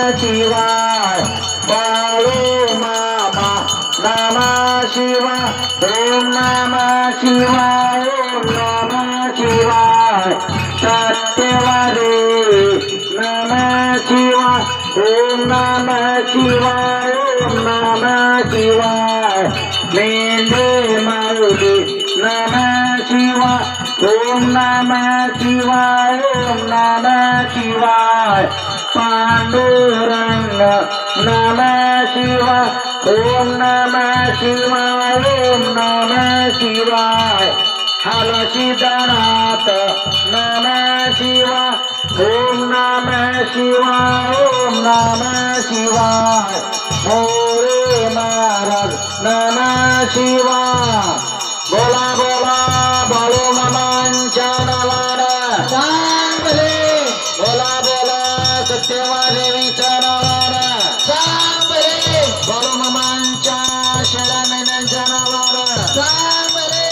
शिवाय बाळू मामा नमः शिवाय ओम नमः शिवाय ओम नमः शिवाय सत्यवादी नमः शिवाय ओम नमः शिवाय ओम नमः शिवाय मेंढे माऊली नमः शिवाय ओम नमः शिवाय ओम नमः शिवाय पांडुरंग नमः शिवाय ओम नमः शिवाय ओम नमः शिवाय हलसीधरनाथ नमः शिवाय ओम नमः शिवाय ओम नमः शिवाय मोरे महाराज नमः शिवाय बोला बोला बाळू मामांच्या नावानं चांगले बोला बोला सत्यवादेवीच्या नावानं चांगले बाळू मामांच्या शेळ्या मेंढ्यांच्या नावानं चांगले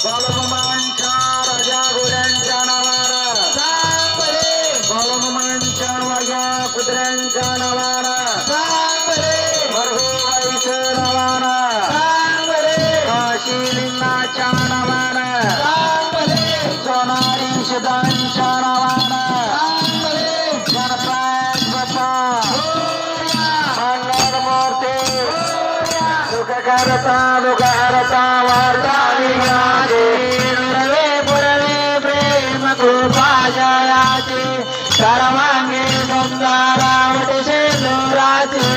बाळू मामांच्या राजा घोड्यांच्या नावानं चांगले बाळू मामांच्या वाघ्या कुत्र्यांच्या नावानं चांगले भरभूबाईच्या नावानं चांगले काशीलिंगाच्या नावानं चांगले सोनारी शिदांच्या नावानं चांगले गणपत बाप्पा मंगलमूर्ती दुःखहरता वार्ताविनाशे नुरवे पुरवे प्रेम कृपा जयाचे सर्वांगी सुंदरावटे शेंदुराचे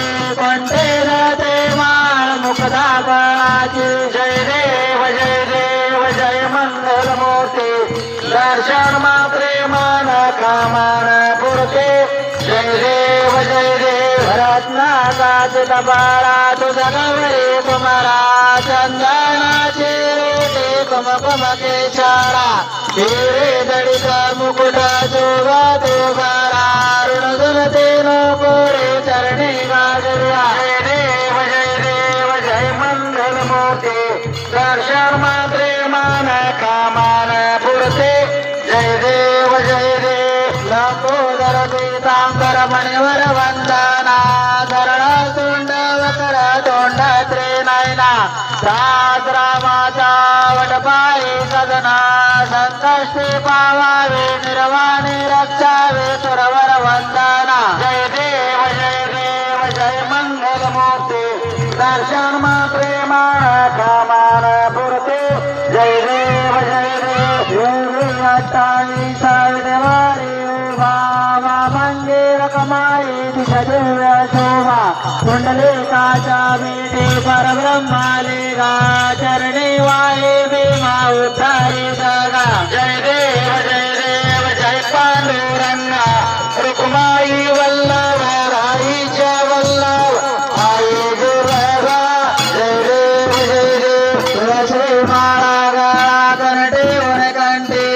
कंठे रते माळ मुक्ता बळाचे जय देव जय मंगलमूर्ती दर्शन मा प्रेमान कामान पुरते जय देव रत्नाकाचे बाळा तुझा गवरे कुमारा चंदनाचे रोटे कुमकुम केशारा हिरे दडित मुकुट शोभा तुबारा ऋण जुनते नको रे चरणी गाजल्या जय देव जय मंगलमूर्ती दर्शन मा प्रेमान कामान पुरते जय देव लंबोदर पीतांबर मणिवर वंदना धरण तोंड वकर तोंड त्रिनयना राज रामाचा वटपाई सदना संकष्टी पावावे निर्वाणी रक्षावे सुरवर वंदना जय देव जय मंगलमूर्ती दर्शन मा प्रेमान कामान पुरते जय देव अट्टाई साविदेवारी भावा मंदिर कमाई दिशा दिव्य शोभा कुंडलिकाचा भेटे परब्रह्माले गा चरणी वाहे भीमा उद्धारी जगा जय देव जय पांडुरंगा रुक्माई वल्लभ राईच्या वल्लभ आई दुर्गा जय देव तुळशी माळा गळा करटे वर कंठी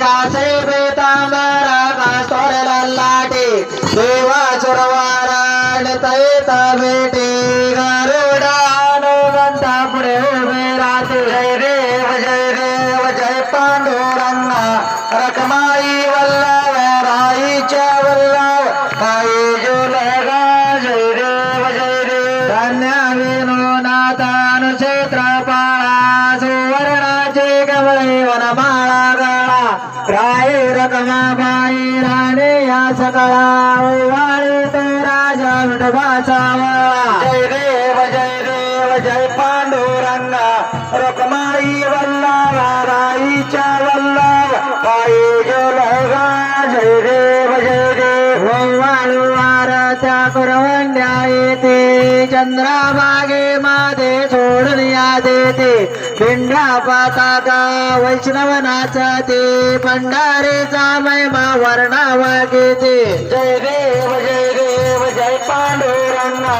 कासे पीतांबरा कास्तोर ललाटे देवा सुरवाराण तैत भेटे गरुडान गंता पुढे उभे राहते जय देव जय पांडुरंगा रखमाई वल्लभ राईच्या वल्लभ आई जुलगा जय देव धन्य विनोनाथान क्षेत्रपाळा सुवर्णाचे कमळे वनमाळा गळा राय रखमाबाई राणे या सकळा वाळी तो राजा विठोबाचा वळा जय देव जय पांडुरंगा रखमाई वल्लभ राईच्या वल्लभ आई जुलगा जय देव वाळू वारच्या कुरवंड्या येते चंद्राभागे मादे सोडून या देते पिंडा पाताका वैष्णव नाचते पंढारीचा महिमा वर्णाव घेते जय देव जय पांडुरंगा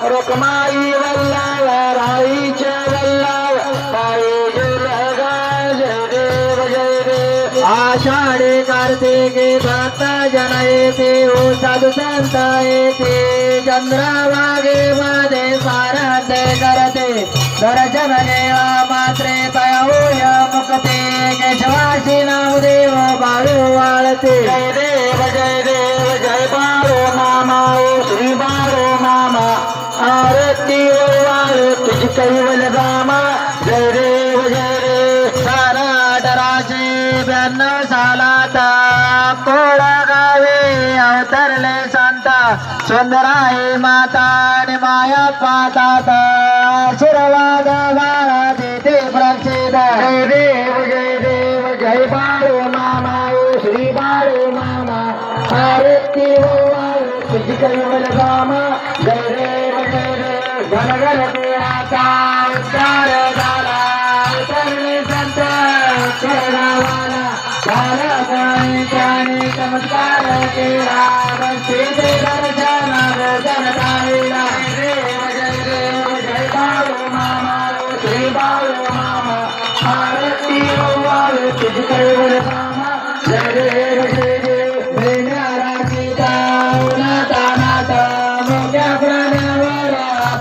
रुक्माई वल्लभ राईच्या वल्लभ आई जुलगा जय देव आषाढी कार्तिके भक्त जन येते ओ साधू संत येते चंद्रभागे मध्ये साराध्य करते दर्शन घेवा मात्रे तयाहोय मुक्ते केशवाशी नाव देव बाळू वाळते जय देव जय बाळू मामा ओ श्री कैवल्य रामा जय देव जय देव. सारा 1892 सालात कोळा गावे अवतरले संत सुंदराई माता आणि माया पातात आशीर्वाद बाळा देते प्रक्षेद. जय देव जय बाळू मामा श्री बाळू मामा आरती तुझी कैवल्य रामा जय देव घनघन देवाचा उद्धार झाला उतरले संत गावाला झाला त्याने चमत्कार केला सीते दर्शन भोजन दाईला. जय देव जय बाळू मामा श्री बाळू मामा आरती तुझी कैवल्य रामा जय देव जय देव. देण्याला सीता उन्हातानात मोठ्या प्राण्यावर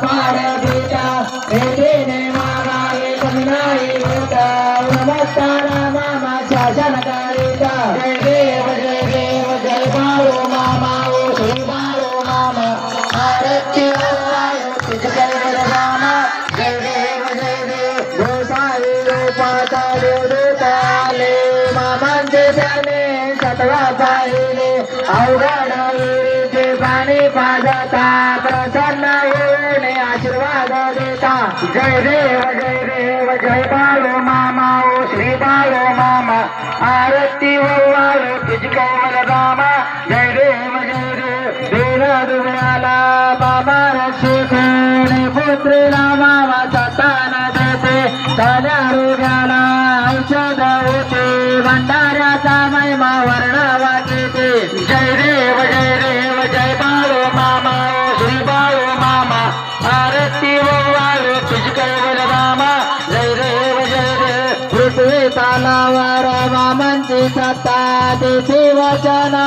पाड गीता भेटीने मागावे कमी नाही होता नमस्कार मामा शासन करिता. जय देव जय बाळू मामा श्री बाळू मामा आरती तुझी कैवल्य रामा जय देव गोसाई रूपात देवदूत आले मामांचे त्याने सतवा पाहिले अवघड विहिरीचे पाणी पाजता प्रसन्न होऊन आशीर्वाद देता. जय देव जय बाळू मामा श्री बाळू मामा आरती वाळू तुझी कैवल्य रामा जय देव दीन दुबळ्याला बाबा रक्षकोण पुत्रीला मामा सताना देते साऱ्या रोग्याला औषध होते भंडाऱ्याचा महिमा वर्णावा घेते. जय देव जय बाळू मामा श्री बाळू मामा आरती वाळू तुझी कैवल्य रामा जय देव पृथ्वी तालावर मामांची सत्ता देते वचना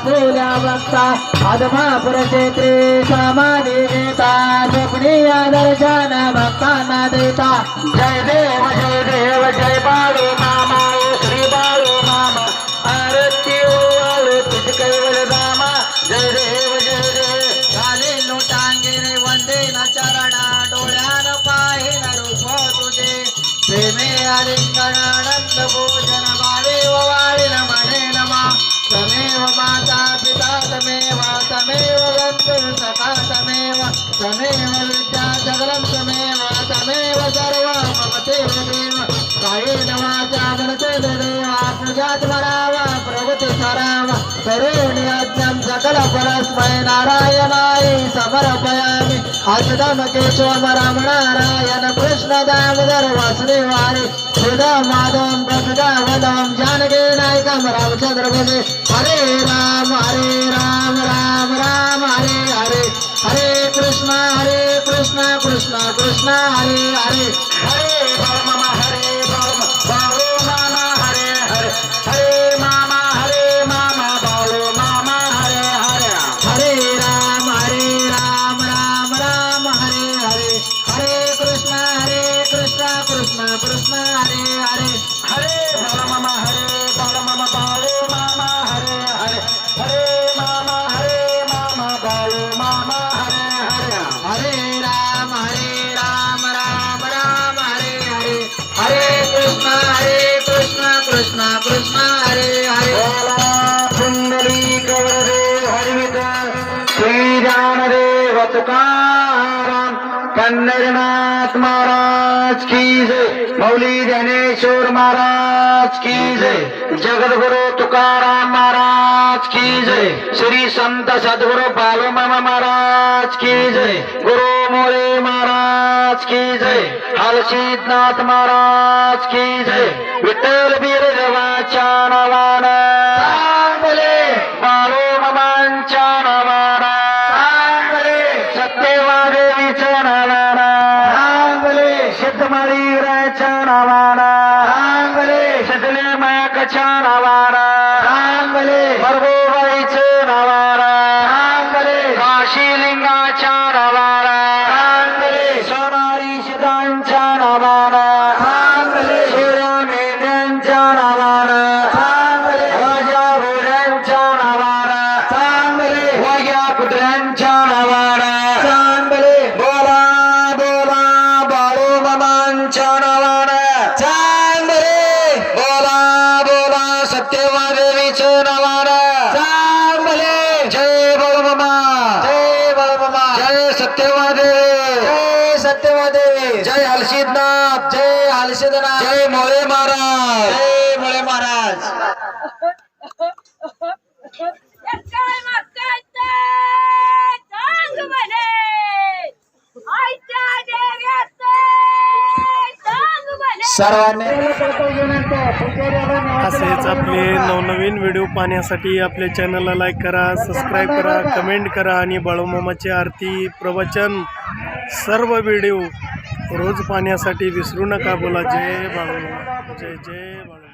फुल्या बघता आदमा पुरक्षेत्री समाधी घेता स्वप्नीय दर्शन भक्तांना देता. जय देव जय बाळू मामा श्री बाळू मामा आरती वाळू तुझी कैवल्य रामा जय देव झाले लोटांगिरे वंदे न चरणा डोळ्यान पाहिन रूप तुझे प्रेमे आलिंगनानंद भोजन भावे वाळीन म्हणे नमा तमेव माता पिता तमेव बंधु सखा तमेव विद्या जगलं तमेव सर्व ममते देव कायेन वाचा मनसे देवा पूजात वरावा प्रगती करावा करुणी अज्ञं सकल परस्मै नारायणाय समर्पयामि. आसदम केशव राम नारायण कृष्ण दामोदर वासुदेवारे हृदय माधवं प्रभुदा वदं जानकी नायकं रामचंद्र भजे. हरे राम राम राम हरे हरे हरे कृष्ण कृष्ण कृष्ण हरे हरे हरे मामा बाळू मामा हरे हरे हरे मामा बाळू मामा हरे हरे हरे राम राम हरे हरे हरे कृष्ण कृष्ण कृष्ण हरे हरे हरे मामा बाळू मामा हरे हरे हरे मामा बाळू मामा हरे हरे हरे राम राम हरे हरे हरे कृष्ण कृष्ण हरे हरे. पुंडलीक वरदेव हरिविद श्री ज्ञानदेव तुकाराम कन्नडनाथ महाराज की जय. मौली ज्ञानेश्वर महाराज की जय. जगद्गुरु तुकाराम महाराज की जय. श्री संत सद्गुरु बालूमामा महाराज की जय. गुरु मोरे महाराज की जय. हलसीनाथ महाराज की जय. विठ्ठल बिरदेवाच्या नावानं बाळूमामांच्या नावानं सत्यवादेवीच्या नावानं सिद्धमाळीराच्या नावानं सिद्धले मायाकाच्या नावानं परभूबाईच्या नावानं काशीलिंगाच्या नावानं सोनारी सिद्धांच्या नावानं सूर्या मेंढ्यांच्या नावानं राजा घोड्यांच्या नावानं वाघ्या कुत्र्यांच्या नावानं बोला बोला सत्यवादी जय हलसिद्धनाथ जय हलसिद्धनाथ जय मोरे महाराज जय मुळे महाराज सर्वांनी असेच आपले नवनवीन व्हिडिओ पाहण्यासाठी आपल्या चॅनलला लाईक करा, सबस्क्राईब करा, कमेंट करा आणि बाळूमामाची आरती प्रवचन सर्व व्हिडिओ रोज पाहण्यासाठी विसरू नका. बोला जय बाळूमामा, जय जय बाळूमामा.